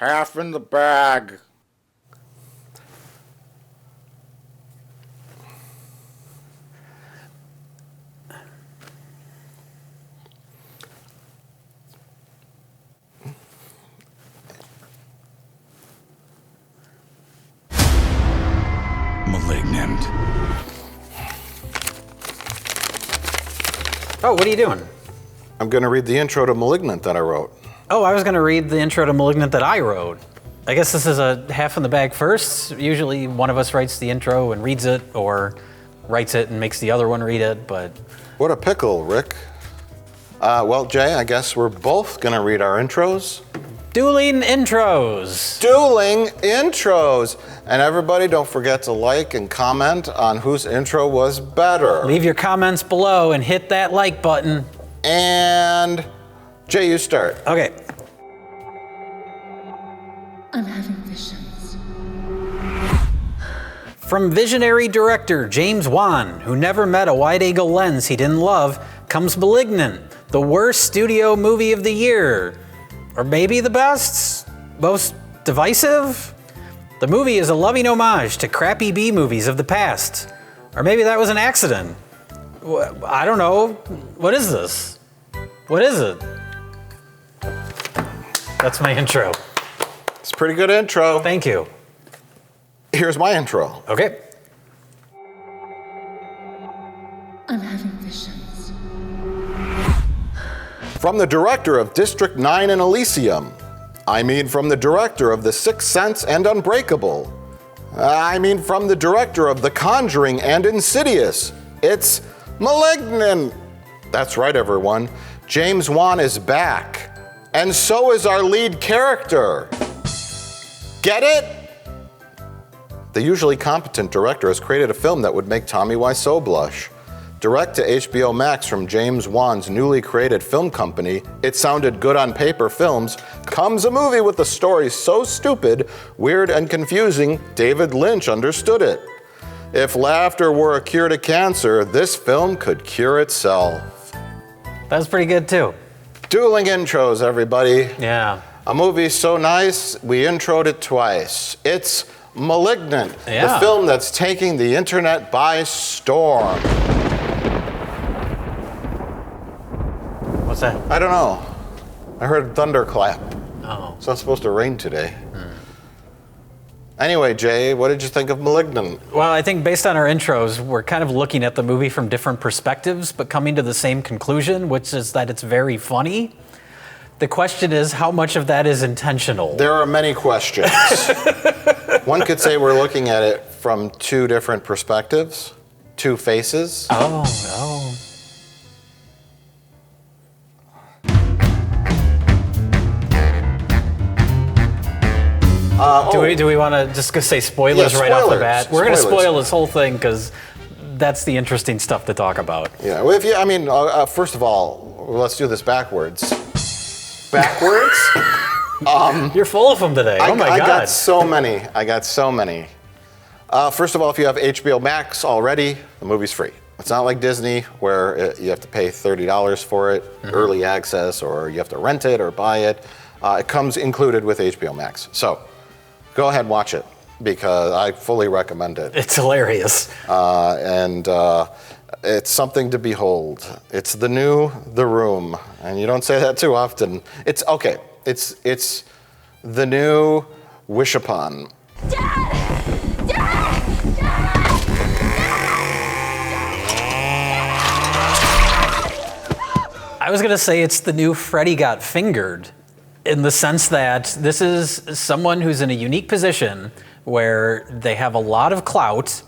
half in the bag. Malignant. Oh, what are you doing? I'm going to read the intro to Malignant that I wrote. Oh, I was going to read the intro to Malignant that I wrote. I guess this is a half in the bag first. Usually one of us writes the intro and reads it, or writes it and makes the other one read it, but... What a pickle, Rick. Well, Jay, I guess we're both going to read our intros. Dueling Intros. Dueling Intros. And everybody, don't forget to like and comment on whose intro was better. Leave your comments below and hit that like button. And Jay, you start. Okay. I'm having visions. From visionary director James Wan, who never met a wide-angle lens he didn't love, comes Malignant, the worst studio movie of the year. Or maybe the best? Most divisive? The movie is a loving homage to crappy B movies of the past. Or maybe that was an accident. I don't know. What is this? What is it? That's my intro. It's a pretty good intro. Thank you. Here's my intro. Okay. I'm having visions. From the director of District 9 and Elysium. I mean from the director of The Sixth Sense and Unbreakable. I mean from the director of The Conjuring and Insidious. It's Malignant. That's right, everyone. James Wan is back. And so is our lead character. Get it? The usually competent director has created a film that would make Tommy Wiseau blush. Direct to HBO Max from James Wan's newly created film company, It Sounded Good on Paper Films, comes a movie with a story so stupid, weird, and confusing, David Lynch understood it. If laughter were a cure to cancer, this film could cure itself. That was pretty good too. Dueling Intros, everybody. Yeah. A movie so nice, we introed it twice. It's Malignant, the film that's taking the internet by storm. What's that? I don't know. I heard a thunderclap. Oh. It's not supposed to rain today. Anyway, Jay, what did you think of Malignant? Well, I think based on our intros, we're kind of looking at the movie from different perspectives, but coming to the same conclusion, which is that it's very funny. The question is, how much of that is intentional? There are many questions. One could say we're looking at it from two different perspectives, two faces. Oh. Do we want to just say spoilers right off the bat? We're going to spoil this whole thing because that's the interesting stuff to talk about. Yeah. Well, first of all, let's do this backwards. Backwards? You're full of them today. Oh my God. I got so many. First of all, if you have HBO Max already, the movie's free. It's not like Disney where you have to pay $30 for it, early access, or you have to rent it or buy it. It comes included with HBO Max. So go ahead and watch it because I fully recommend it. It's hilarious. And it's something to behold. It's the new The Room, and you don't say that too often. It's okay. It's the new Wish Upon. Dad! Dad! I was going to say it's the new Freddy Got Fingered, in the sense that this is someone who's in a unique position where they have a lot of clout.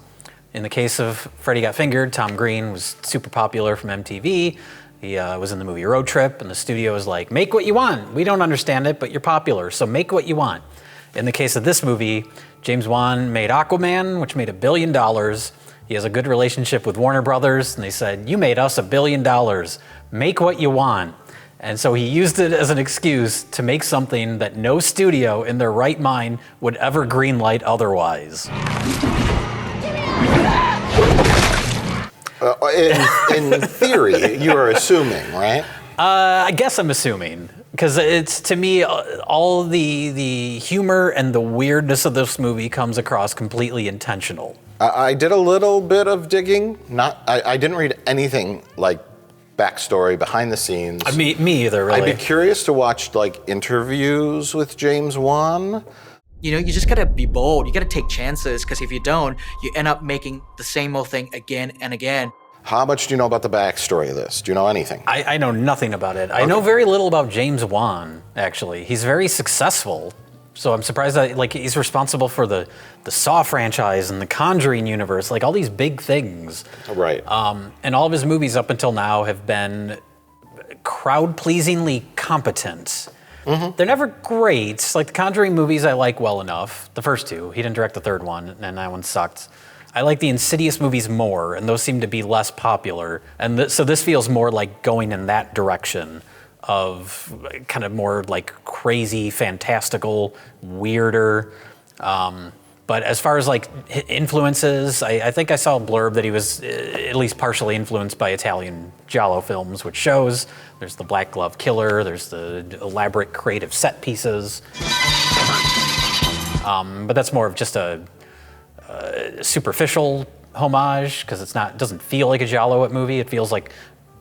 In the case of Freddy Got Fingered, Tom Green was super popular from MTV. He was in the movie Road Trip, and the studio was like, make what you want. We don't understand it, but you're popular, so make what you want. In the case of this movie, James Wan made Aquaman, which made $1 billion. He has a good relationship with Warner Brothers, and they said, you made us $1 billion. Make what you want. And so he used it as an excuse to make something that no studio in their right mind would ever greenlight otherwise. In theory, you are assuming, right? I guess I'm assuming. Because it's, to me, all the humor and the weirdness of this movie comes across completely intentional. I did a little bit of digging. I didn't read anything like backstory, behind the scenes. Me either, really. I'd be curious to watch like interviews with James Wan. You know, you just gotta be bold. You gotta take chances, because if you don't, you end up making the same old thing again and again. How much do you know about the backstory of this? Do you know anything? I know nothing about it. I know very little about James Wan, actually. He's very successful. So I'm surprised that he's responsible for the Saw franchise and the Conjuring universe, like all these big things. Right. And all of his movies up until now have been crowd-pleasingly competent. Mm-hmm. They're never great. Like the Conjuring movies I like well enough. The first two. He didn't direct the third one, and that one sucked. I like the Insidious movies more, and those seem to be less popular. And so this feels more like going in that direction of kind of more like crazy, fantastical, weirder. But as far as like influences, I think I saw a blurb that he was at least partially influenced by Italian giallo films, which shows. There's the Black Glove Killer, there's the elaborate creative set pieces. But that's more of just a superficial homage, because it doesn't feel like a giallo movie. It feels like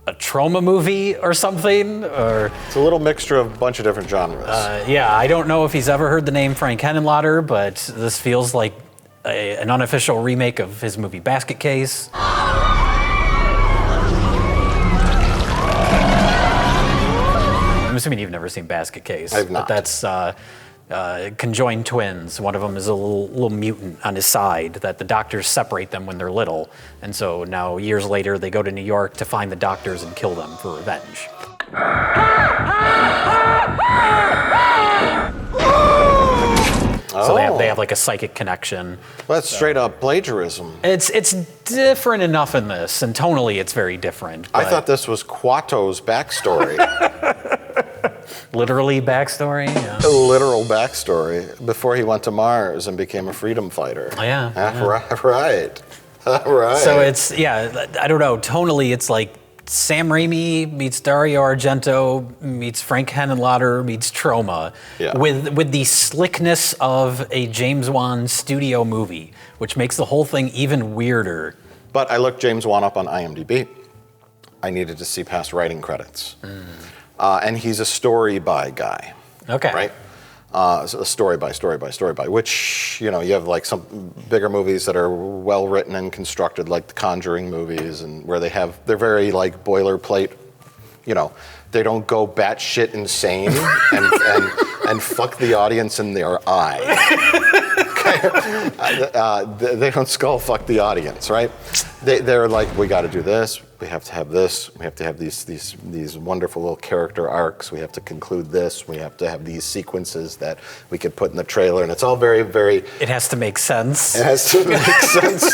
a trauma movie or something. Or it's a little mixture of a bunch of different genres. Yeah, I don't know if he's ever heard the name Frank Henenlotter, but this feels like an unofficial remake of his movie Basket Case. I'm assuming you've never seen Basket Case. I've not. But that's conjoined twins. One of them is a little mutant on his side that the doctors separate them when they're little. And so now, years later, they go to New York to find the doctors and kill them for revenge. So they have like a psychic connection. Well, that's straight up plagiarism. It's different enough in this, and tonally it's very different. I thought this was Quato's backstory. Literally backstory? Yeah. A literal backstory before he went to Mars and became a freedom fighter. Oh, yeah. Right. So it's, I don't know, tonally it's like Sam Raimi meets Dario Argento meets Frank Henenlotter meets Troma, with the slickness of a James Wan studio movie, which makes the whole thing even weirder. But I looked James Wan up on IMDb. I needed to see past writing credits. And he's a story by guy. Okay. Right? So story by, which, you have like some bigger movies that are well written and constructed, like the Conjuring movies, and where they're very like boilerplate, they don't go batshit insane and fuck the audience in their eye. Okay? They don't skull fuck the audience, right? They're like, we got to do this. We have to have this. We have to have these wonderful little character arcs. We have to conclude this. We have to have these sequences that we could put in the trailer, and it's all very, very. It has to make sense. It has to make sense.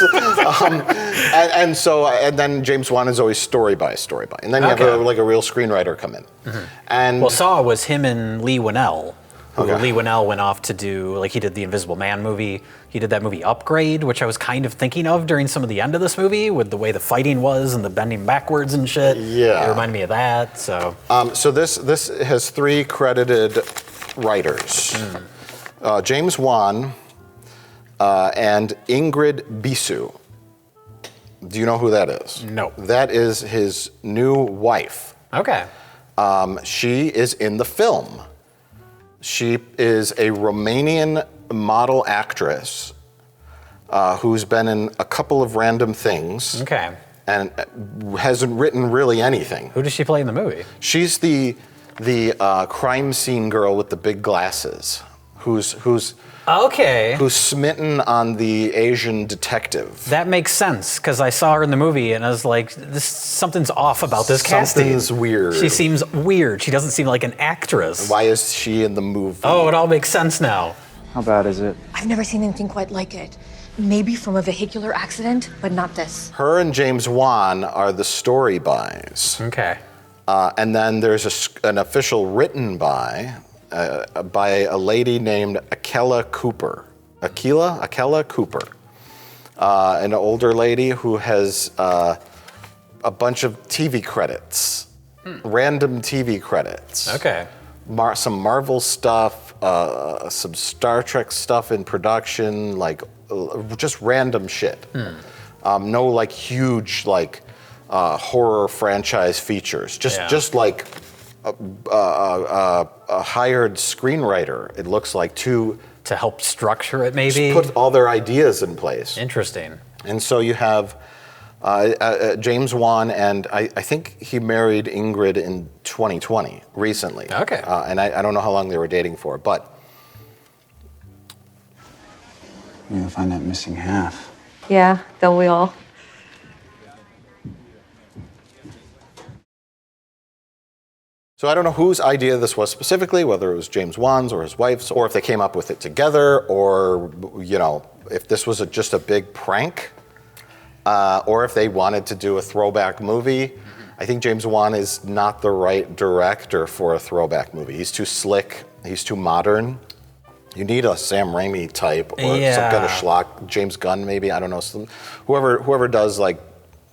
And then James Wan is always story by, and then you have a real screenwriter come in. Mm-hmm. And Saw was him and Lee Winnell. Okay. Lee Winnell went off to do, he did the Invisible Man movie. He did that movie Upgrade, which I was kind of thinking of during some of the end of this movie with the way the fighting was and the bending backwards and shit. Yeah. It reminded me of that, so. So this has 3 credited writers. James Wan and Ingrid Bisu. Do you know who that is? No. That is his new wife. Okay. She is in the film. She is a Romanian model actress who's been in a couple of random things. Okay. And hasn't written really anything. Who does she play in the movie? She's the crime scene girl with the big glasses, who's smitten on the Asian detective. That makes sense, because I saw her in the movie and I was like, something's off about this casting. Something's weird. She seems weird. She doesn't seem like an actress. Why is she in the movie? Oh, it all makes sense now. How bad is it? I've never seen anything quite like it. Maybe from a vehicular accident, but not this. Her and James Wan are the story bys. Okay. And then there's an official written by a lady named Akela Cooper. Akela Cooper. An older lady who has a bunch of TV credits. Random TV credits. Okay. some Marvel stuff, some Star Trek stuff in production, like just random shit. No like huge like horror franchise features. Just like a hired screenwriter. It looks like to help structure it, maybe put all their ideas in place. Interesting. And so you have James Wan, and I think he married Ingrid in 2020, recently. Okay. And I don't know how long they were dating for, but... You'll find that missing half. Yeah, don't we all? So I don't know whose idea this was specifically, whether it was James Wan's or his wife's, or if they came up with it together, or, you know, if this was just a big prank, or if they wanted to do a throwback movie. I think James Wan is not the right director for a throwback movie. He's too slick, he's too modern. You need a Sam Raimi type, or some kind of schlock, James Gunn maybe, I don't know, whoever does like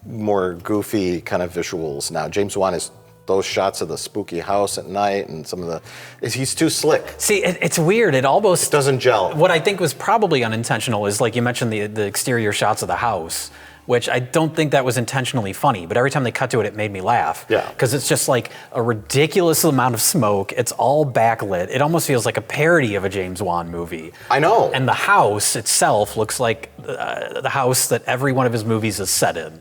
more goofy kind of visuals now. James Wan is those shots of the spooky house at night and some of the, he's too slick. See, it's weird. It almost doesn't gel. What I think was probably unintentional is, like you mentioned, the exterior shots of the house, which I don't think that was intentionally funny, but every time they cut to it, it made me laugh. Yeah. Because it's just like a ridiculous amount of smoke. It's all backlit. It almost feels like a parody of a James Wan movie. I know. And the house itself looks like the house that every one of his movies is set in.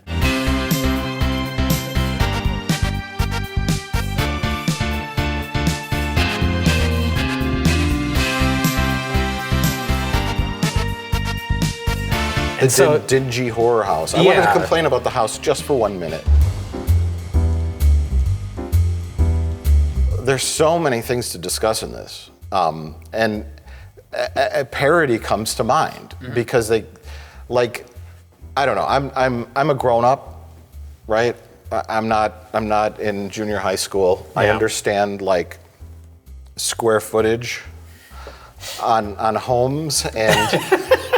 It's a dingy horror house. I wanted to complain about the house just for 1 minute. There's so many things to discuss in this. And a parody comes to mind because they, like, I don't know, I'm a grown up, right? I'm not in junior high school. Yeah. I understand like square footage on homes and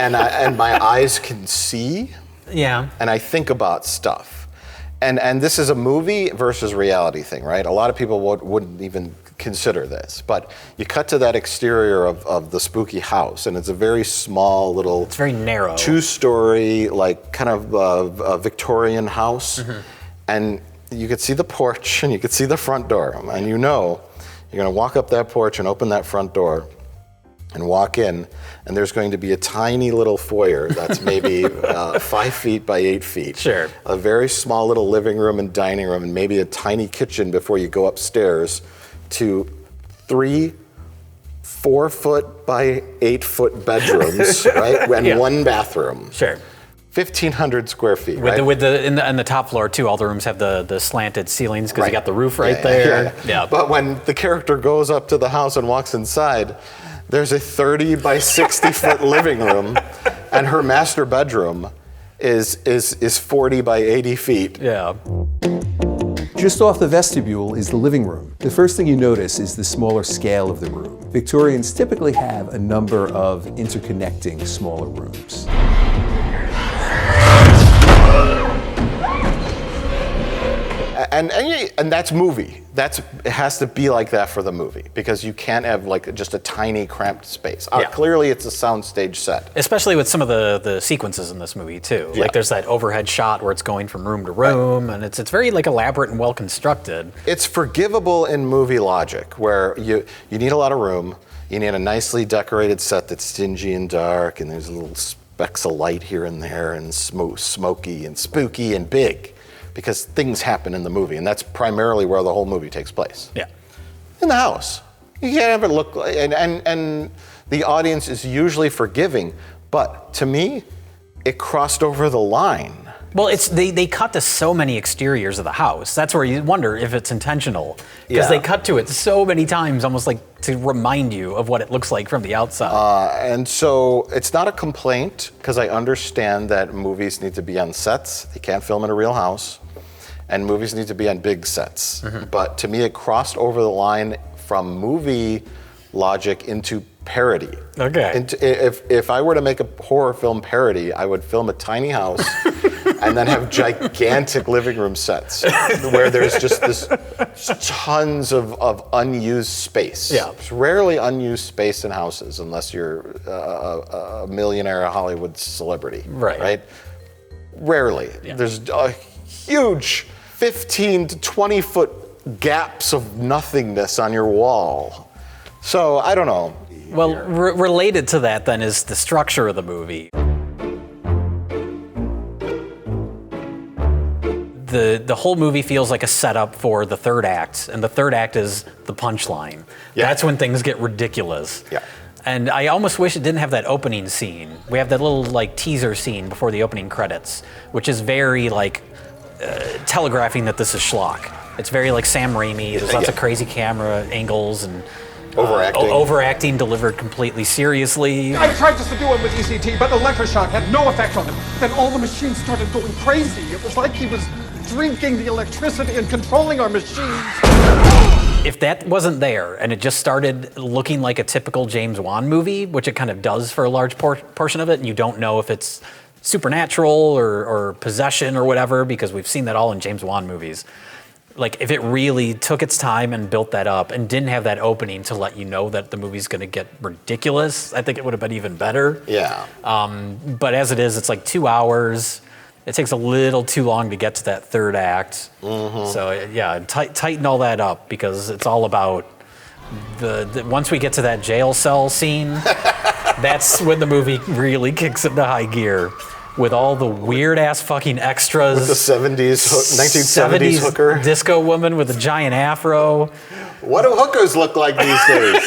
and my eyes can see. Yeah. And I think about stuff. And this is a movie versus reality thing, right? A lot of people wouldn't even consider this. But you cut to that exterior of the spooky house, and it's a very small little... It's very narrow. 2-story, like, kind of a Victorian house. And you could see the porch, and you could see the front door. And you know you're going to walk up that porch and open that front door and walk in, and there's going to be a tiny little foyer that's maybe 5 feet by 8 feet. Sure. A very small little living room and dining room, and maybe a tiny kitchen before you go upstairs to 3 4-foot by 8-foot bedrooms, right? And one bathroom. Sure. 1,500 square feet, right? On the top floor too, all the rooms have the slanted ceilings because you got the roof right there. Yeah. But when the character goes up to the house and walks inside, there's a 30 by 60 foot living room, and her master bedroom is 40 by 80 feet. Yeah. Just off the vestibule is the living room. The first thing you notice is the smaller scale of the room. Victorians typically have a number of interconnecting smaller rooms. And that's movie. It has to be like that for the movie, because you can't have like just a tiny cramped space. Clearly it's a soundstage set. Especially with some of the sequences in this movie too. Like there's that overhead shot where it's going from room to room, and it's very like elaborate and well constructed. It's forgivable in movie logic, where you need a lot of room, you need a nicely decorated set that's dingy and dark, and there's little specks of light here and there, and smoky and spooky and big. Because things happen in the movie, and that's primarily where the whole movie takes place. Yeah. In the house. You can't have it look like, and the audience is usually forgiving, but to me, it crossed over the line. Well, they cut to so many exteriors of the house. That's where you wonder if it's intentional. Because they cut to it so many times, almost like to remind you of what it looks like from the outside. And so it's not a complaint, because I understand that movies need to be on sets. They can't film in a real house. And movies need to be on big sets. But to me, it crossed over the line from movie logic into parody. Okay. If I were to make a horror film parody, I would film a tiny house and then have gigantic living room sets where there's just this tons of unused space. Yeah. There's rarely unused space in houses unless you're a millionaire Hollywood celebrity. Right? Rarely. Yeah. There's a huge 15 to 20 foot gaps of nothingness on your wall. So I don't know. Well, related to that then is the structure of the movie. The whole movie feels like a setup for the third act, and the third act is the punchline. Yeah. That's when things get ridiculous. Yeah. And I almost wish it didn't have that opening scene. We have that little like teaser scene before the opening credits, which is very like telegraphing that this is schlock. It's very like Sam Raimi. There's lots of crazy camera angles and overacting delivered completely seriously. I tried to subdue him with ECT, but electroshock had no effect on him. Then all the machines started going crazy. It was like he was drinking the electricity and controlling our machines. If that wasn't there and it just started looking like a typical James Wan movie, which it kind of does for a large portion of it, and you don't know if it's supernatural or possession or whatever, because we've seen that all in James Wan movies. Like, if it really took its time and built that up and didn't have that opening to let you know that the movie's going to get ridiculous, I think it would have been even better. Yeah. But as it is, it's like 2 hours. It takes a little too long to get to that third act. Mm-hmm. So, yeah, tighten all that up, because it's all about the once we get to that jail cell scene, that's when the movie really kicks into high gear. With all the weird-ass fucking extras. With the 1970s hooker. Disco woman with a giant afro. What do hookers look like these days?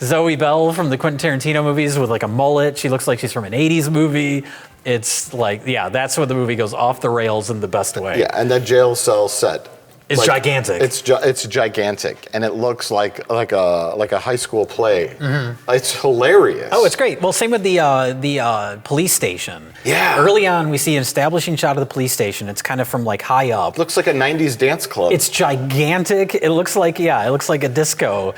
Zoe Bell from the Quentin Tarantino movies with like a mullet. She looks like she's from an 80s movie. It's like, yeah, that's when the movie goes off the rails in the best way. Yeah, and that jail cell set. It's gigantic. It's gigantic, and it looks like a high school play. Mm-hmm. It's hilarious. Oh, it's great. Well, same with the police station. Yeah. Early on, we see an establishing shot of the police station. It's kind of from like high up. Looks like a 90s dance club. It's gigantic. It looks like a disco.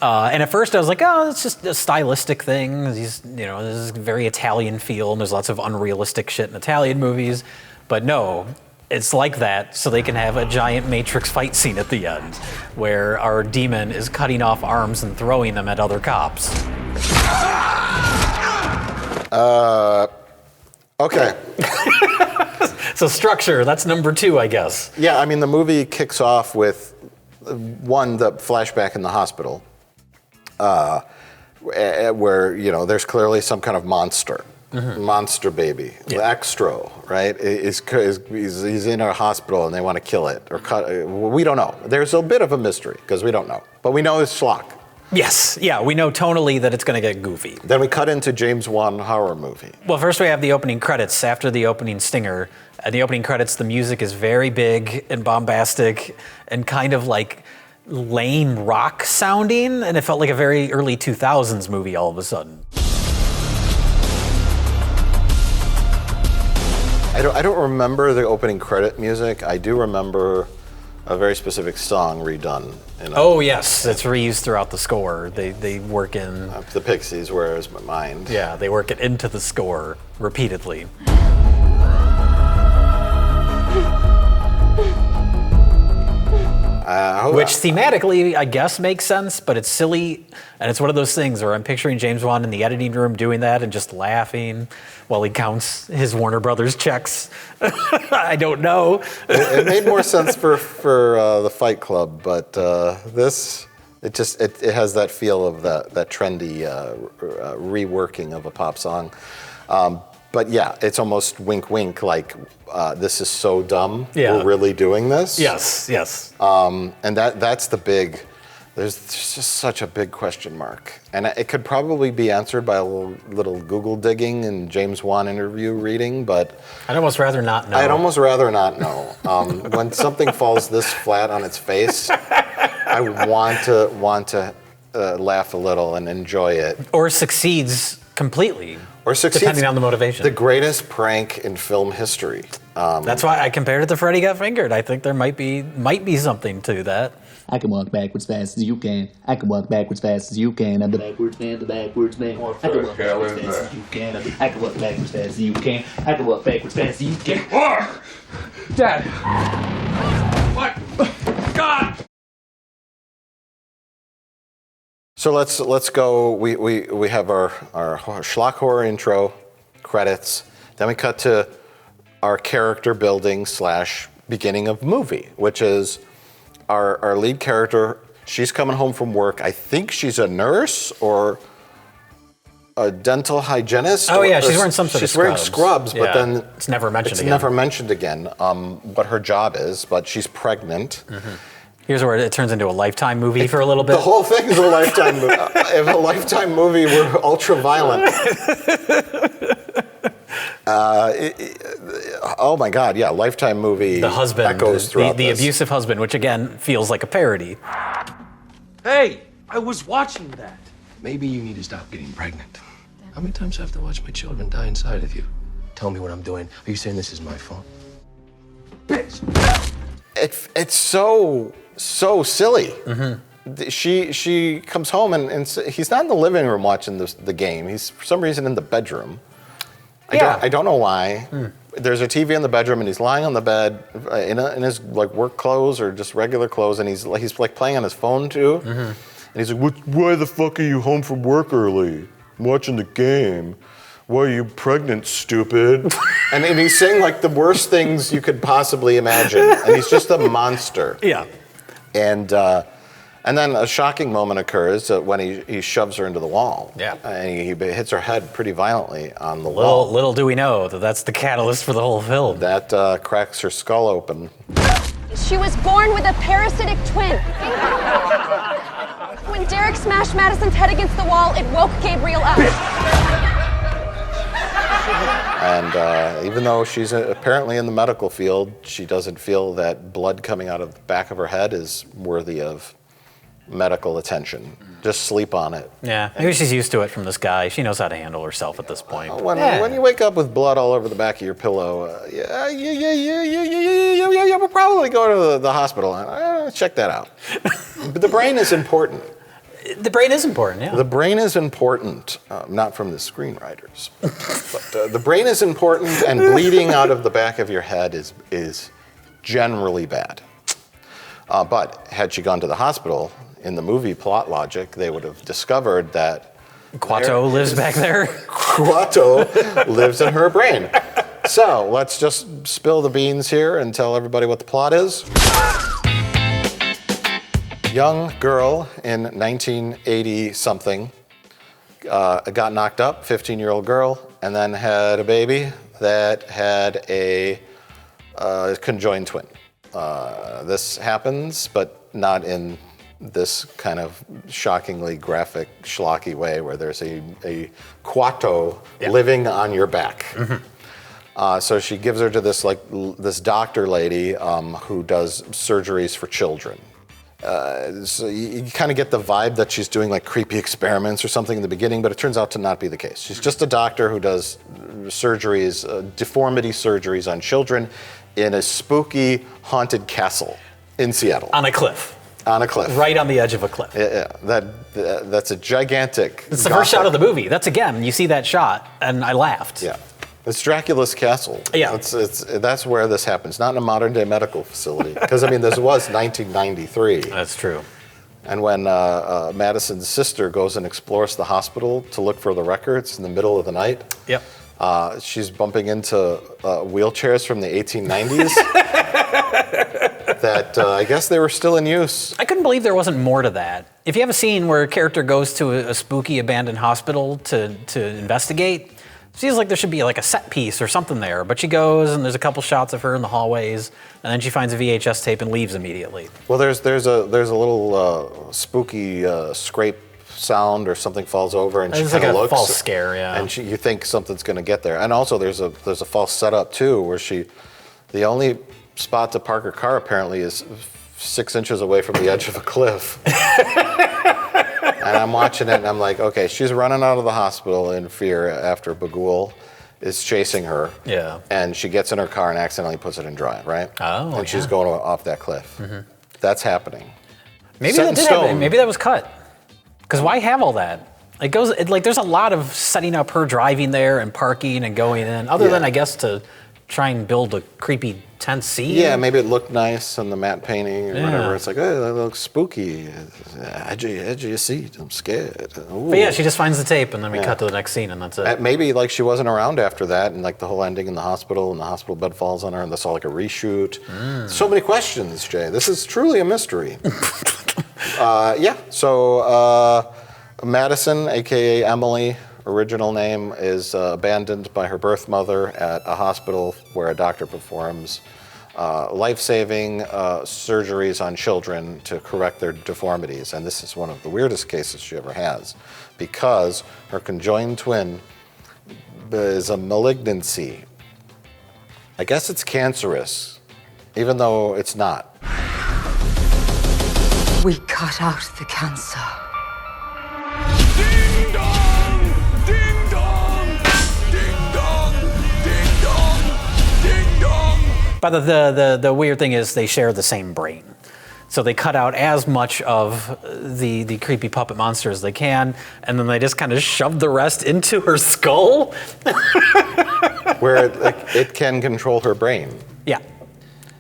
And at first I was like, oh, it's just a stylistic thing. This is very Italian feel, and there's lots of unrealistic shit in Italian movies. But no, it's like that so they can have a giant Matrix fight scene at the end where our demon is cutting off arms and throwing them at other cops. Okay. So structure, that's number 2, I guess. Yeah, I mean, the movie kicks off with, one, the flashback in the hospital, where, there's clearly some kind of monster. Mm-hmm. Monster baby, Extro, right? He's in a hospital and they want to kill it or cut. We don't know. There's a bit of a mystery because we don't know, but we know it's schlock. Yes, yeah, we know tonally that it's going to get goofy. Then we cut into James Wan horror movie. Well, first we have the opening credits after the opening stinger. At the opening credits, the music is very big and bombastic and kind of like lame rock sounding, and it felt like a very early 2000s movie all of a sudden. I don't remember the opening credit music. I do remember a very specific song redone. Oh yes, it's reused throughout the score. They work in... The Pixies, Where Is My Mind? Yeah, they work it into the score repeatedly. Which thematically, I guess, makes sense, but it's silly, and it's one of those things where I'm picturing James Wan in the editing room doing that and just laughing while he counts his Warner Brothers checks. I don't know. It made more sense for the Fight Club, but this, it has that feel of that trendy reworking of a pop song. But yeah, it's almost wink, wink, like this is so dumb. Yeah. We're really doing this. Yes. And that's the big. There's just such a big question mark, and it could probably be answered by a little Google digging and James Wan interview reading, but I'd almost rather not know. I'd almost rather not know. When something falls this flat on its face, I want to laugh a little and enjoy it, or succeeds completely. Or succeeds, depending on the motivation. The greatest prank in film history. That's why I compared it to Freddy Got Fingered. I think there might be something to that. I can walk backwards fast as you can. I can walk backwards fast as you can. I'm the backwards man, the backwards man. I can walk backwards fast as you can. I can walk backwards fast as you can. I can walk backwards fast as you can. Dad! What? God! So let's go. We have our schlock horror intro, credits. Then we cut to our character building / beginning of movie, which is our lead character. She's coming home from work. I think she's a nurse or a dental hygienist. Oh yeah, she's wearing some sort of She's wearing scrubs, but then it's never mentioned it's again. never mentioned again what her job is, but she's pregnant. Mm-hmm. Here's where it turns into a Lifetime movie for a little bit. The whole thing is a Lifetime movie. If a Lifetime movie were ultra violent. Oh my God, yeah, Lifetime movie. The husband, that goes throughout the this. abusive husband, which again feels like a parody. Hey, I was watching that. Maybe you need to stop getting pregnant. How many times do I have to watch my children die inside of you? Tell me what I'm doing. Are you saying this is my fault? Bitch! It's so silly. Mm-hmm. She comes home and he's not in the living room watching the game. He's for some reason in the bedroom. I don't know why. There's a TV in the bedroom and he's lying on the bed in his like work clothes or just regular clothes, and he's like playing on his phone too. Mm-hmm. And he's like, "Why the fuck are you home from work early? I'm watching the game. Why are you pregnant, stupid?" and he's saying like the worst things you could possibly imagine, and he's just a monster. Yeah. And then a shocking moment occurs when he shoves her into the wall. Yeah. And he hits her head pretty violently on the wall. Little do we know that that's the catalyst for the whole film. That cracks her skull open. She was born with a parasitic twin. When Derek smashed Madison's head against the wall, it woke Gabriel up. And even though she's apparently in the medical field, she doesn't feel that blood coming out of the back of her head is worthy of medical attention. Just sleep on it. Yeah, maybe she's used to it from this guy. She knows how to handle herself at this point. When you wake up with blood all over the back of your pillow, we'll probably go to the hospital and check that out. But the brain is important. The brain is important, yeah. The brain is important, not from the screenwriters, but the brain is important, and bleeding out of the back of your head is generally bad. But had she gone to the hospital, in the movie plot logic, they would have discovered that Quato lives back there. Quato lives in her brain. So let's just spill the beans here and tell everybody what the plot is. Young girl in 1980-something got knocked up, 15-year-old girl, and then had a baby that had a conjoined twin. This happens, but not in this kind of shockingly graphic, schlocky way where there's a Quato living on your back. Mm-hmm. So she gives her to this doctor lady who does surgeries for children. So you kind of get the vibe that she's doing like creepy experiments or something in the beginning, but it turns out to not be the case. She's just a doctor who does surgeries, deformity surgeries on children in a spooky haunted castle in Seattle. On a cliff. On a cliff. Right on the edge of a cliff. Yeah. That's a gigantic. It's the first shot of the movie. That's again, you see that shot, and I laughed. Yeah. It's Dracula's castle. Yeah. That's where this happens, not in a modern day medical facility. Because, I mean, this was 1993. That's true. And when Madison's sister goes and explores the hospital to look for the records in the middle of the night, yep. She's bumping into wheelchairs from the 1890s that I guess they were still in use. I couldn't believe there wasn't more to that. If you have a scene where a character goes to a spooky abandoned hospital to investigate, it feels like there should be like a set piece or something there. But she goes and there's a couple shots of her in the hallways, and then she finds a VHS tape and leaves immediately. Well, there's a little spooky scrape sound or something falls over, and she It's kind like of a looks. false scare, yeah. And you think something's going to get there. And also there's a false setup too, where the only spot to park her car apparently is 6 inches away from the edge of a cliff. And I'm watching it and I'm like, okay, she's running out of the hospital in fear after Bagul is chasing her. Yeah. And she gets in her car and accidentally puts it in drive, right? Oh, and she's going off that cliff. Mm-hmm. That's happening. Maybe Set that in did stone. happen. Maybe that was cut. Because why have all that? There's a lot of setting up her driving there and parking and going in, other than, I guess, to try and build a creepy tense scene. Yeah, maybe it looked nice on the matte painting or Yeah. whatever. It's like, oh, that looks spooky. Edge of your seat. I'm scared. Ooh. But yeah, she just finds the tape, and then we cut to the next scene, and that's it. Maybe like she wasn't around after that, and like the whole ending in the hospital, and the hospital bed falls on her, and that's all like a reshoot. So many questions, Jay. This is truly a mystery. So Madison, aka Emily, original name, is abandoned by her birth mother at a hospital where a doctor performs life-saving surgeries on children to correct their deformities. And this is one of the weirdest cases she ever has, because her conjoined twin is a malignancy. I guess it's cancerous, even though it's not. We cut out the cancer. But the weird thing is they share the same brain. So they cut out as much of the creepy puppet monster as they can, and then they just kind of shove the rest into her skull. Where it can control her brain. Yeah.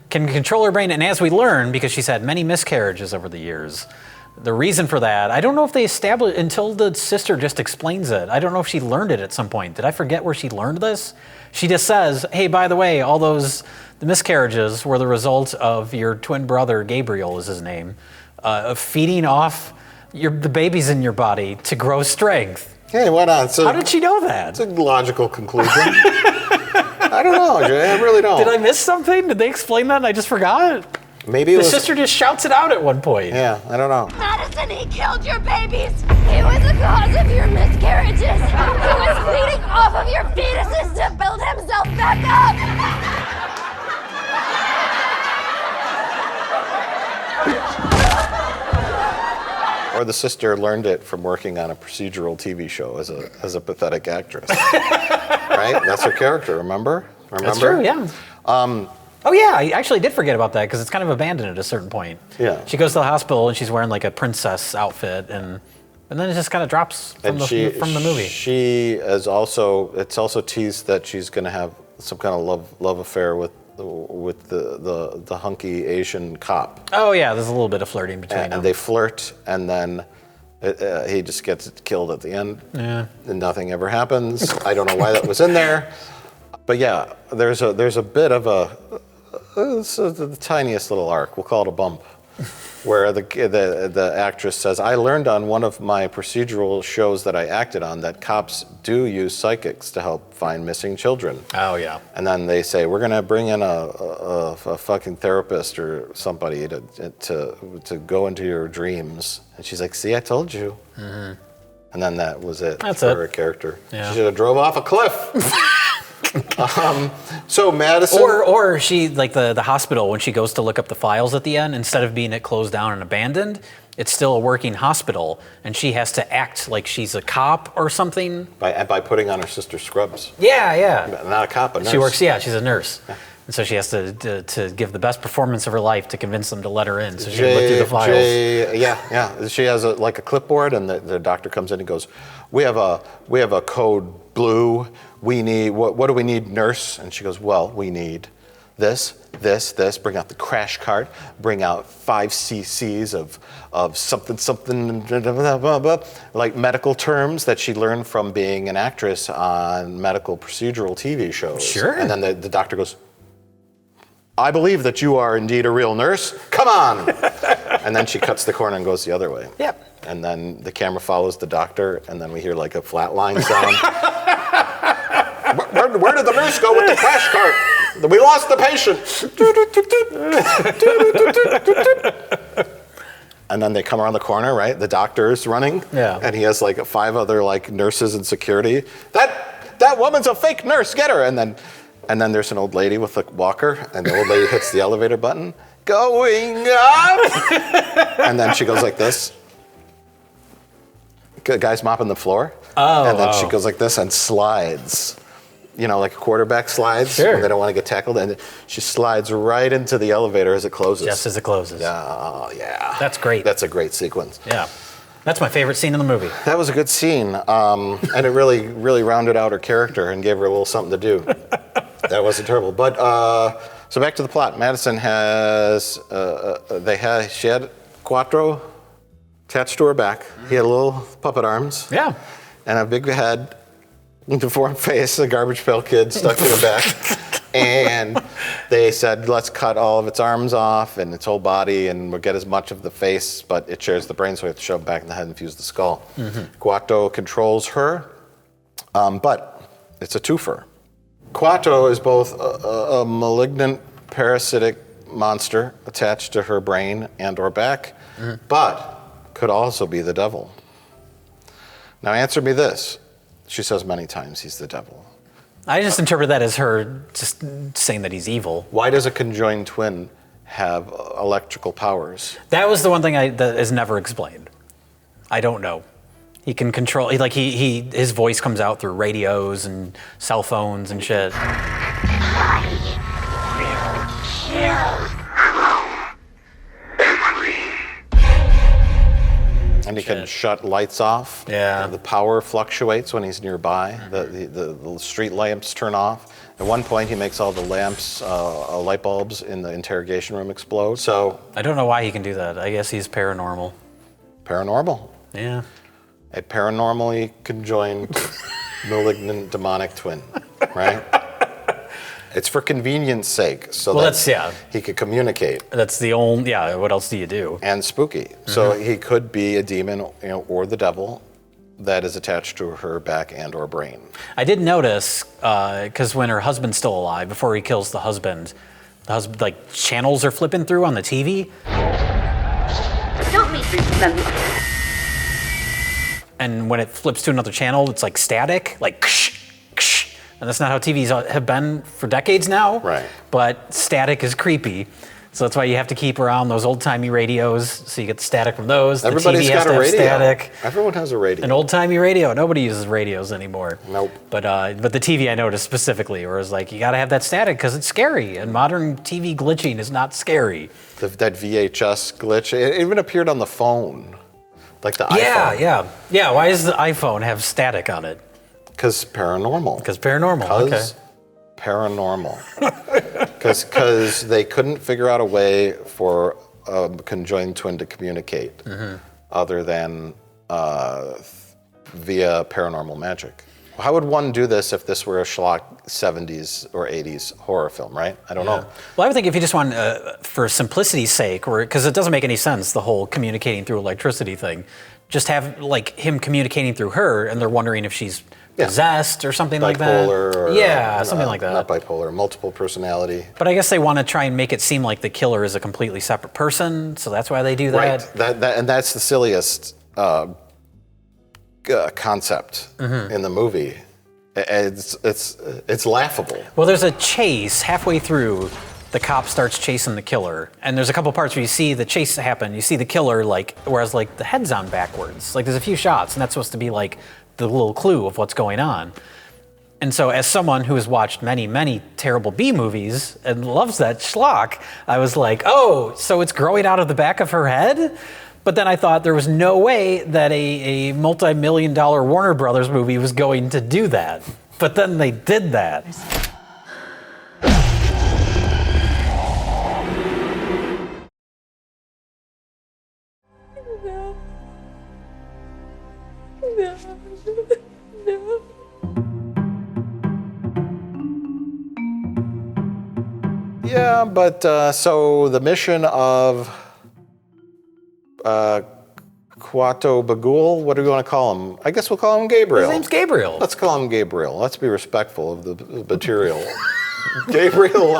Can control her brain, and as we learn, because she's had many miscarriages over the years, the reason for that, I don't know if they established, until the sister just explains it. I don't know if she learned it at some point. Did I forget where she learned this? She just says, hey, by the way, all the miscarriages were the result of your twin brother, Gabriel is his name, of feeding off the babies in your body to grow strength. Hey, why not? How did she know that? It's a logical conclusion. I don't know, Jay. I really don't. Did I miss something? Did they explain that and I just forgot? Maybe the sister just shouts it out at one point. Yeah, I don't know. Madison, he killed your babies. He was the cause of your miscarriages. He was feeding off of your fetuses to build himself back Or the sister learned it from working on a procedural TV show as a pathetic actress. Right? That's her character, remember? That's true, yeah. Oh yeah, I actually did forget about that because it's kind of abandoned at a certain point. Yeah. She goes to the hospital and she's wearing like a princess outfit, and then it just kind of drops from the movie. She is also, it's also teased that she's going to have some kind of love affair with the hunky Asian cop. Oh yeah, there's a little bit of flirting between them. And they flirt, and then he just gets killed at the end. Yeah. And nothing ever happens. I don't know why that was in there. But yeah, there's a bit of the tiniest little arc, we'll call it a bump, where the actress says, I learned on one of my procedural shows that I acted on that cops do use psychics to help find missing children. Oh yeah. And then they say, we're gonna bring in a fucking therapist or somebody to go into your dreams. And she's like, see, I told you. Mm-hmm. And then that was it for her character. Yeah. She should have drove off a cliff. So Madison, or she, like the hospital, when she goes to look up the files at the end, instead of being it closed down and abandoned, it's still a working hospital, and she has to act like she's a cop or something by putting on her sister's scrubs. Yeah. Not a cop, a nurse. She works. Yeah, she's a nurse. Yeah. And so she has to give the best performance of her life to convince them to let her in. So she can look through the files. Yeah. She has a clipboard, and the doctor comes in and goes, "We have a code blue. We need what do we need, nurse?" And she goes, "Well, we need this. Bring out the crash cart. Bring out 5 cc's of something, like medical terms that she learned from being an actress on medical procedural TV shows." Sure. And then the doctor goes, "I believe that you are indeed a real nurse. Come on." And then she cuts the corner and goes the other way. Yep. And then the camera follows the doctor, and then we hear like a flatline sound. Where did the nurse go with the crash cart? We lost the patient. And then they come around the corner, right? The doctor's running. Yeah. And he has like 5 other like nurses and security. That woman's a fake nurse. Get her. And then there's an old lady with a walker, and the old lady hits the elevator button. Going up. And then she goes like this. The guy's mopping the floor. Oh. And then she goes like this and slides like a quarterback slides Sure. when they don't want to get tackled, and she slides right into the elevator as it closes. Just as it closes. Yeah. That's great. That's a great sequence. Yeah. That's my favorite scene in the movie. That was a good scene, and it really, really rounded out her character and gave her a little something to do. That wasn't terrible. But so back to the plot. Madison has she had Quattro attached to her back. He had little puppet arms. Yeah. And a big head, deformed face, a garbage pail kid stuck to her back. And they said, let's cut all of its arms off and its whole body, and we'll get as much of the face, but it shares the brain, so we have to shove it back in the head and fuse the skull. Quattro controls her, but it's a twofer. Quattro is both a malignant parasitic monster attached to her brain and or back, but could also be the devil. Now answer me this. She says many times he's the devil. I just interpret that as her just saying that he's evil. Why does a conjoined twin have electrical powers? That was the one thing that is never explained. I don't know. He can control, his voice comes out through radios and cell phones and shit. And he can shut lights off. Yeah. The power fluctuates when he's nearby. The street lamps turn off. At one point, he makes all the lamps, light bulbs in the interrogation room explode. So I don't know why he can do that. I guess he's paranormal. Paranormal. Yeah. A paranormally conjoined malignant demonic twin, right? It's for convenience sake, so he could communicate. That's the only, what else do you do? And spooky. So he could be a demon, or the devil that is attached to her back and or brain. I did notice, because when her husband's still alive, before he kills the husband, like, channels are flipping through on the TV. Don't make me remember. And when it flips to another channel, it's like static, like ksh, ksh. And that's not how TVs have been for decades now. Right. But static is creepy. So that's why you have to keep around those old-timey radios, so you get the static from those. Everybody's the TV has got to a have radio. Static. Everyone has a radio. An old-timey radio. Nobody uses radios anymore. Nope. But the TV I noticed specifically, where it's like, you gotta have that static because it's scary. And modern TV glitching is not scary. That VHS glitch, it even appeared on the phone. Like the iPhone. Yeah. Why does the iPhone have static on it? Because paranormal. Okay. Paranormal. Because they couldn't figure out a way for a conjoined twin to communicate other than via paranormal magic. How would one do this if this were a schlock 70s or 80s horror film, right? I don't know. Well, I would think if you just want, for simplicity's sake, because it doesn't make any sense, the whole communicating through electricity thing, just have like him communicating through her, and they're wondering if she's possessed or something like that. Bipolar. Or, something like that. Not bipolar, multiple personality. But I guess they want to try and make it seem like the killer is a completely separate person, so that's why they do that. Right. And that's the silliest concept in the movie. It's laughable. Well, there's a chase halfway through. The cop starts chasing the killer, and there's a couple parts where you see the chase happen. You see the killer, whereas the head's on backwards. Like there's a few shots, and that's supposed to be like the little clue of what's going on. And so, as someone who has watched many, many terrible B movies and loves that schlock, I was like, oh, so it's growing out of the back of her head? But then I thought there was no way that a multi-million-dollar Warner Brothers movie was going to do that. But then they did that. Yeah, but so the mission of Quato Bagul, what do we want to call him? I guess we'll call him Gabriel. His name's Gabriel. Let's call him Gabriel. Let's be respectful of the material. Gabriel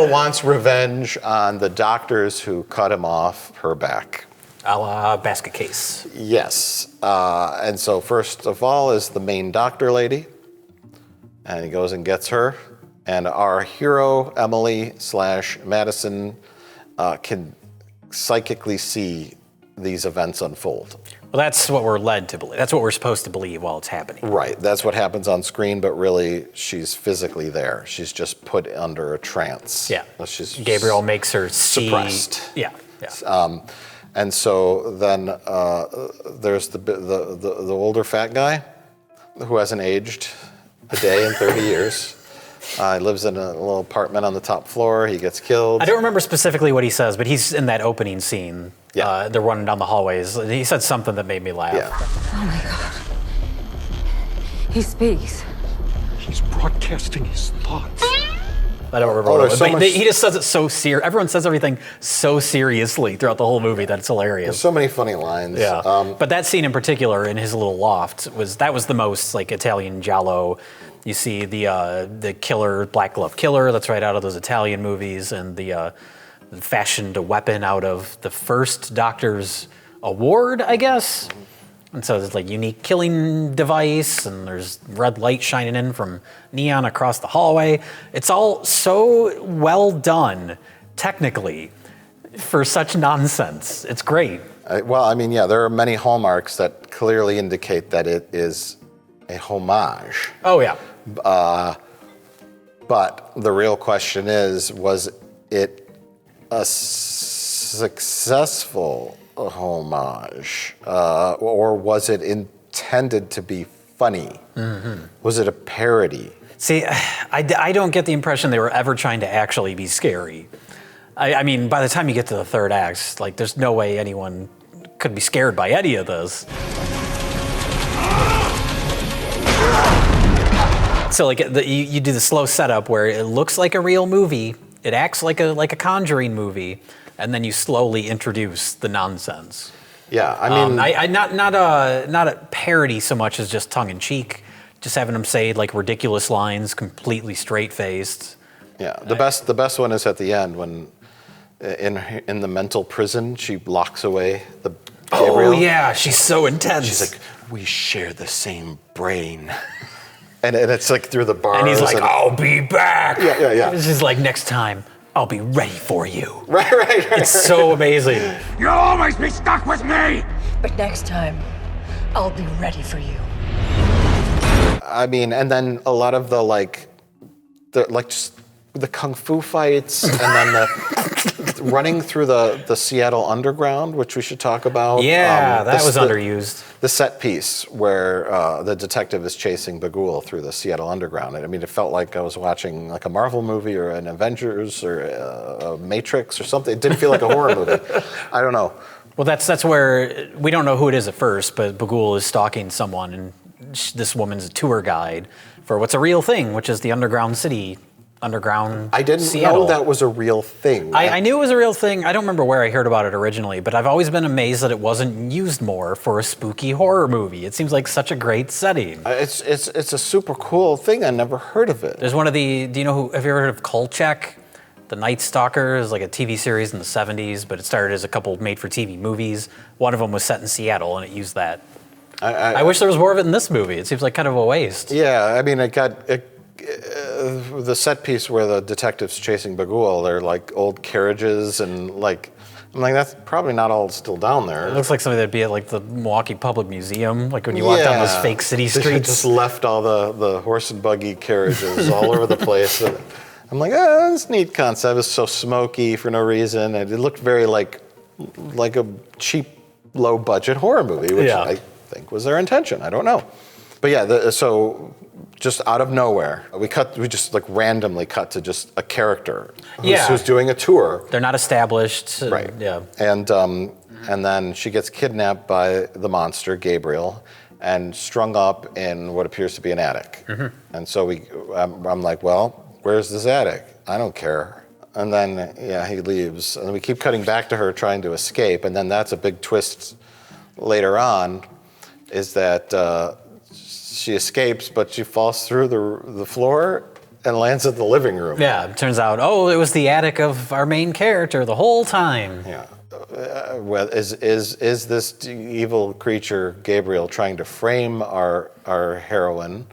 wants revenge on the doctors who cut him off her back. A la basket case. Yes. And so first of all is the main doctor lady. And he goes and gets her. And our hero, Emily / Madison, can psychically see these events unfold. Well, that's what we're led to believe. That's what we're supposed to believe while it's happening. Right. That's what happens on screen, but really, she's physically there. She's just put under a trance. Yeah. She's Gabriel makes her see. suppressed. Yeah. Yeah. And so then there's the older fat guy who hasn't aged a day in 30 years. He lives in a little apartment on the top floor. He gets killed. I don't remember specifically what he says, but he's in that opening scene. Yeah. They're running down the hallways. He said something that made me laugh. Yeah. Oh my God. He speaks. He's broadcasting his thoughts. I don't remember what it was, but he just says it so serious. Everyone says everything so seriously throughout the whole movie that it's hilarious. There's so many funny lines. Yeah. But that scene in particular in his little loft was the most like Italian giallo. You see the killer, Black Glove Killer, that's right out of those Italian movies, and the fashioned a weapon out of the first Doctor's award, I guess. And so there's like unique killing device, and there's red light shining in from neon across the hallway. It's all so well done, technically, for such nonsense. It's great. Well, I mean, yeah, there are many hallmarks that clearly indicate that it is a homage. Oh, yeah. But the real question is, was it a successful homage, or was it intended to be funny? Mm-hmm. Was it a parody? See, I don't get the impression they were ever trying to actually be scary. I mean, by the time you get to the third act, like, there's no way anyone could be scared by any of this. So, like, you do the slow setup where it looks like a real movie, it acts like a Conjuring movie, and then you slowly introduce the nonsense. Yeah, I mean, not a parody so much as just tongue in cheek, just having them say like ridiculous lines, completely straight faced. Yeah, the best one is at the end when in the mental prison she locks away the Gabriel. Oh yeah, she's so intense. She's like, we share the same brain. And it's like through the bars. And he's like, I'll be back. Yeah. This is like, next time, I'll be ready for you. Right. It's so amazing. You'll always be stuck with me! But next time, I'll be ready for you. I mean, and then a lot of the just the kung fu fights, and then the running through the Seattle underground, which we should talk about. Yeah, that was underused. The set piece where the detective is chasing Bagul through the Seattle underground. I mean, it felt like I was watching like a Marvel movie or an Avengers or a Matrix or something. It didn't feel like a horror movie. I don't know. Well, that's where we don't know who it is at first, but Bagul is stalking someone, and this woman's a tour guide for what's a real thing, which is the underground city. I didn't Seattle. know that was a real thing. I knew it was a real thing. I don't remember where I heard about it originally, but I've always been amazed that it wasn't used more for a spooky horror movie. It seems like such a great setting. It's a super cool thing. I never heard of it. There's one of the, have you ever heard of Kolchak? The Night Stalker is like a TV series in the 70s, but it started as a couple made-for-TV movies. One of them was set in Seattle, and it used that. I wish there was more of it in this movie. It seems like kind of a waste. Yeah, I mean, the set piece where the detective's chasing Bagul, they're like old carriages and like, I'm like, that's probably not all still down there. It looks like something that'd be at like the Milwaukee Public Museum, like when you walk down those fake city streets. They just left all the horse and buggy carriages all over the place. And I'm like, that's a neat concept. It's so smoky for no reason. And it looked very like a cheap, low budget horror movie, which I think was their intention. I don't know. But yeah, so just out of nowhere, we just like randomly cut to just a character who's doing a tour. They're not established. Right. Yeah. And then she gets kidnapped by the monster, Gabriel, and strung up in what appears to be an attic. Mm-hmm. And so I'm like, well, where's this attic? I don't care. And then, he leaves. And we keep cutting back to her trying to escape. And then that's a big twist later on, is that she escapes, but she falls through the floor and lands in the living room. Yeah, it turns out, it was the attic of our main character the whole time. Yeah. Well, is this evil creature, Gabriel, trying to frame our heroine,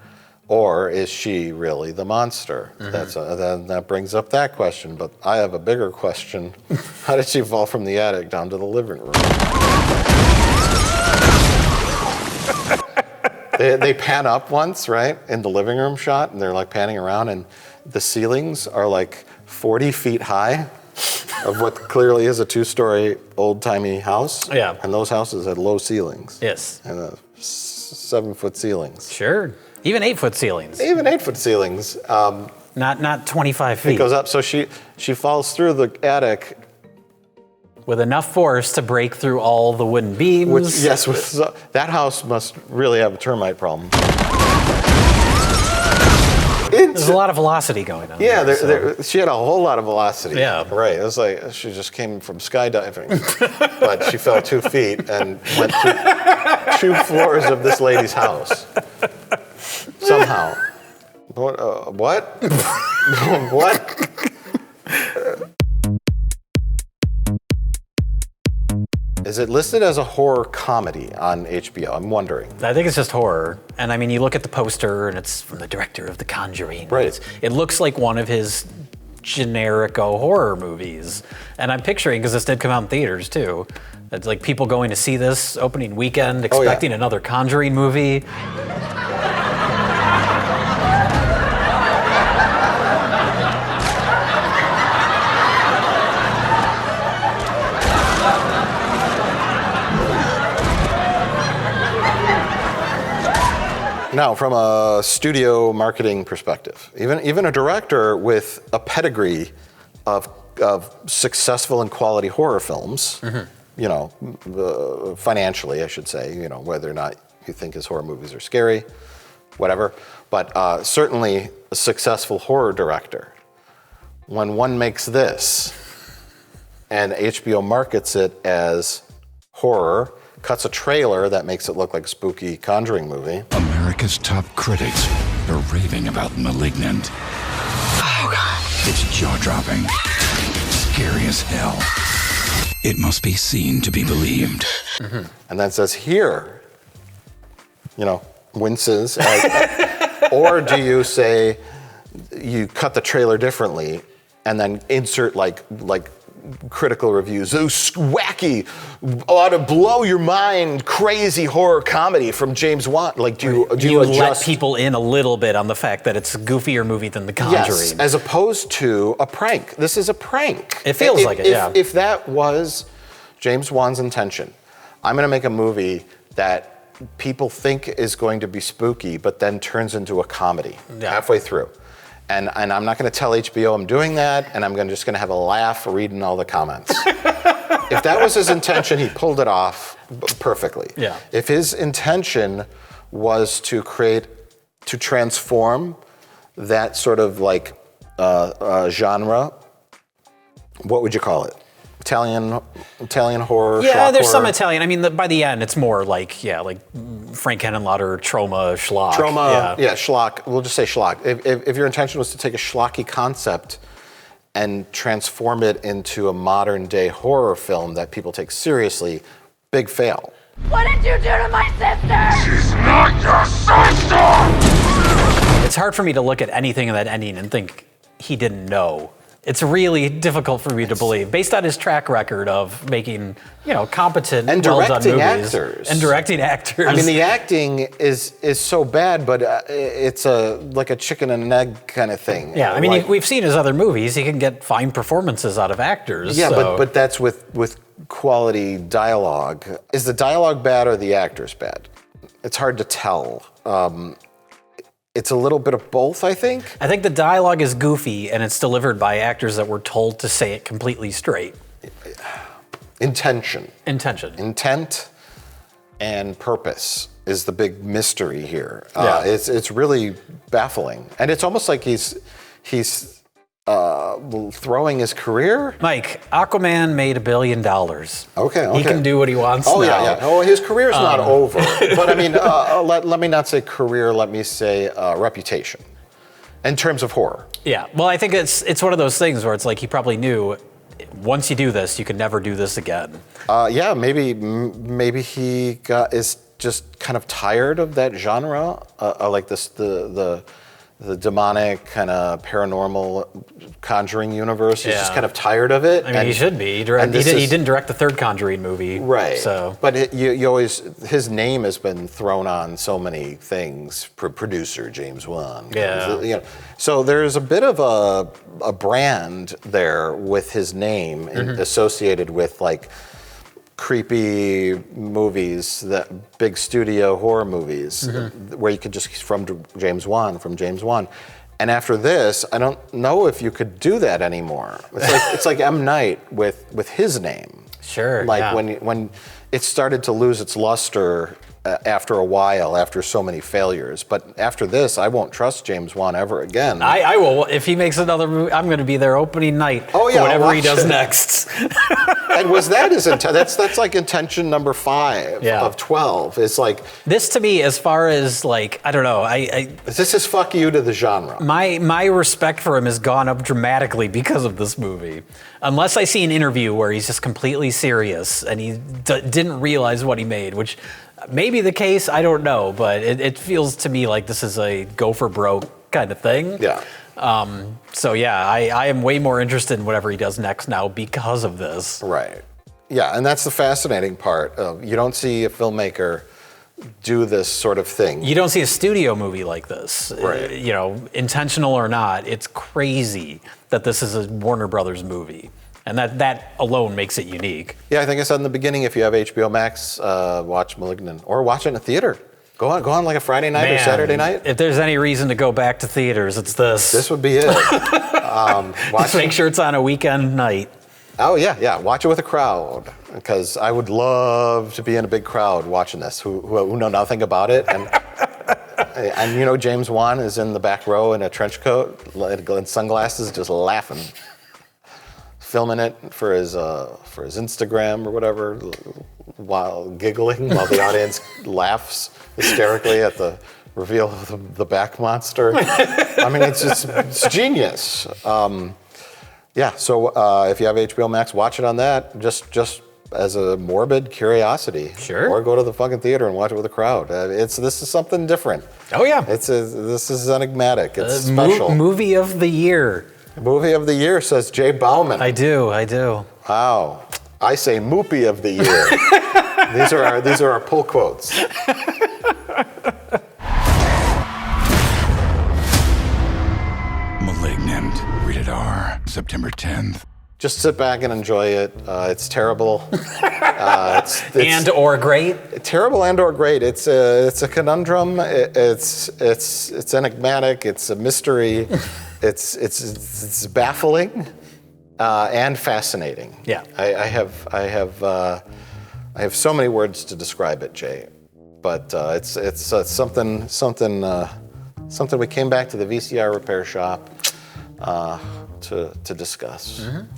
or is she really the monster? Mm-hmm. That brings up that question, but I have a bigger question. How did she fall from the attic down to the living room? They pan up once, right, in the living room shot, and they're like panning around, and the ceilings are like 40 feet high of what clearly is a 2-story old-timey house. Yeah. And those houses had low ceilings. Yes. And 7-foot ceilings. Sure. Even 8-foot ceilings. Even 8-foot ceilings. Not 25 feet. It goes up, so she falls through the attic. With enough force to break through all the wooden beams. That house must really have a termite problem. There's a lot of velocity going on. Yeah, she had a whole lot of velocity. Yeah. Right. It was like she just came from skydiving, but she fell 2 feet and went through 2 floors of this lady's house. Somehow. What? What? Is it listed as a horror comedy on HBO? I'm wondering. I think it's just horror. And I mean, you look at the poster and it's from the director of The Conjuring. Right. It looks like one of his generico horror movies. And I'm picturing, because this did come out in theaters too, it's like people going to see this opening weekend, expecting another Conjuring movie. Now, from a studio marketing perspective, even a director with a pedigree of successful and quality horror films, you know, financially, I should say, you know, whether or not you think his horror movies are scary, whatever, but certainly a successful horror director. When one makes this and HBO markets it as horror, cuts a trailer that makes it look like a spooky Conjuring movie. America's top critics are raving about Malignant. Oh, God. It's jaw-dropping. Scary as hell. It must be seen to be believed. And then says, here, you know, winces. Or do you say, you cut the trailer differently and then insert like critical reviews, those wacky, ought to blow your mind, crazy horror comedy from James Wan. Like, do you let adjust people in a little bit on the fact that it's a goofier movie than The Conjuring? Yes, as opposed to a prank. This is a prank. It feels like it, yeah. If that was James Wan's intention, I'm going to make a movie that people think is going to be spooky, but then turns into a comedy halfway through. And I'm not going to tell HBO I'm doing that, and I'm just going to have a laugh reading all the comments. If that was his intention, he pulled it off perfectly. Yeah. If his intention was to transform that sort of like genre, what would you call it? Italian horror. Yeah, there's horror. some Italian. I mean, by the end, it's more like Frank Henenlotter, Troma, schlock. Schlock. We'll just say schlock. If your intention was to take a schlocky concept and transform it into a modern day horror film that people take seriously, big fail. What did you do to my sister? She's not your sister! It's hard for me to look at anything in that ending and think he didn't know. It's really difficult for me to believe, based on his track record of making, competent, and well-done directing movies. actors. And directing actors. I mean, the acting is so bad, but it's like a chicken and an egg kind of thing. Yeah, I mean, we've seen his other movies. He can get fine performances out of actors. Yeah, so. but that's with quality dialogue. Is the dialogue bad or the actors bad? It's hard to tell. It's a little bit of both, I think. I think the dialogue is goofy, and it's delivered by actors that were told to say it completely straight. Intent and purpose is the big mystery here. It's really baffling, and it's almost like he's throwing his career. Mike, Aquaman made $1 billion. Okay. He can do what he wants now. Yeah. Oh, his career's not over. But I mean, let me not say career, let me say reputation in terms of horror. Yeah, well, I think it's one of those things where it's like he probably knew once you do this, you can never do this again. Maybe he is just kind of tired of that genre, like this the demonic kind of paranormal Conjuring universe. He's just kind of tired of it. I mean, he should be. He didn't direct the third Conjuring movie. Right. So, but you always, his name has been thrown on so many things. Producer James Wan. Yeah. You know, so there's a bit of a brand there with his name associated with like creepy movies, that big studio horror movies, where you could just from James Wan. And after this, I don't know if you could do that anymore. It's like M. Night with his name. Sure. Like when it started to lose its luster after a while, after so many failures. But after this, I won't trust James Wan ever again. I will. If he makes another movie, I'm going to be there opening night. Oh yeah, whatever he does next. And was that his that's like intention number 5 of 12. It's like this to me, as far as like, I don't know, this is fuck you to the genre. My respect for him has gone up dramatically because of this movie. Unless I see an interview where he's just completely serious and he didn't realize what he made, which may be the case, I don't know, but it feels to me like this is a go for broke kind of thing. Yeah. So yeah, I am way more interested in whatever he does next now because of this. Right. Yeah, and that's the fascinating part. You don't see a filmmaker do this sort of thing. You don't see a studio movie like this. Right. You know, intentional or not, it's crazy that this is a Warner Brothers movie. And that alone makes it unique. Yeah, I think I said in the beginning, if you have HBO Max, watch Malignant or watch it in a theater. Go on like a Friday night or Saturday night. If there's any reason to go back to theaters, it's this. This would be it. Just make sure it's on a weekend night. Oh yeah. Watch it with a crowd, because I would love to be in a big crowd watching this who know nothing about it. And you know, James Wan is in the back row in a trench coat and sunglasses, just laughing, filming it for his Instagram or whatever, while giggling while the audience laughs hysterically at the reveal of the back monster. I mean, it's genius. Yeah, so if you have HBO Max, watch it on that, just as a morbid curiosity. Sure. Or go to the fucking theater and watch it with a crowd. This is something different. Oh yeah. This is enigmatic. It's special. Movie of the year. Movie of the year, says Jay Bauman. I do. Wow. I say Moopy of the year. These are our pull quotes. Malignant, rated R, September 10th. Just sit back and enjoy it. It's terrible. It's and or great. Terrible and or great. It's a conundrum. It's enigmatic. It's a mystery. It's baffling and fascinating. Yeah. I have so many words to describe it, Jay. But it's something we came back to the VCR repair shop to discuss. Mm-hmm.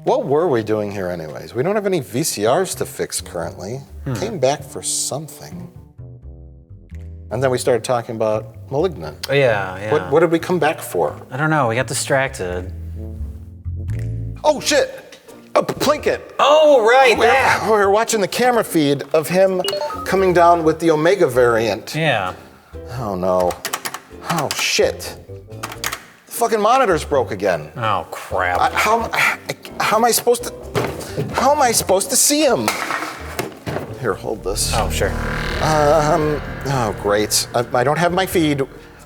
What were we doing here anyways? We don't have any VCRs to fix currently. Came back for something. And then we started talking about Malignant. Yeah. What did we come back for? I don't know. We got distracted. Oh, shit! Plinkett! Oh, right, We were watching the camera feed of him coming down with the Omega variant. Yeah. Oh, no. Oh, shit. The fucking monitor's broke again. Oh, crap. How am I supposed to see him? Here, hold this. Oh, sure. Oh, great. I don't have my feed.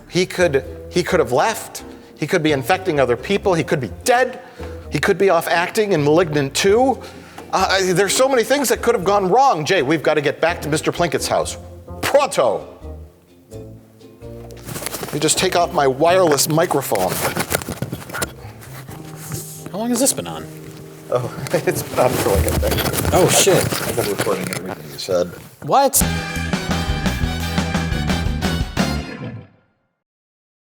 He could have left. He could be infecting other people. He could be dead. He could be off acting in Malignant 2. There's so many things that could have gone wrong. Jay, we've got to get back to Mr. Plinkett's house. Pronto! Let me just take off my wireless microphone. How long has this been on? Oh, it's been on for like a decade. Oh, shit. I've been recording everything you said. What?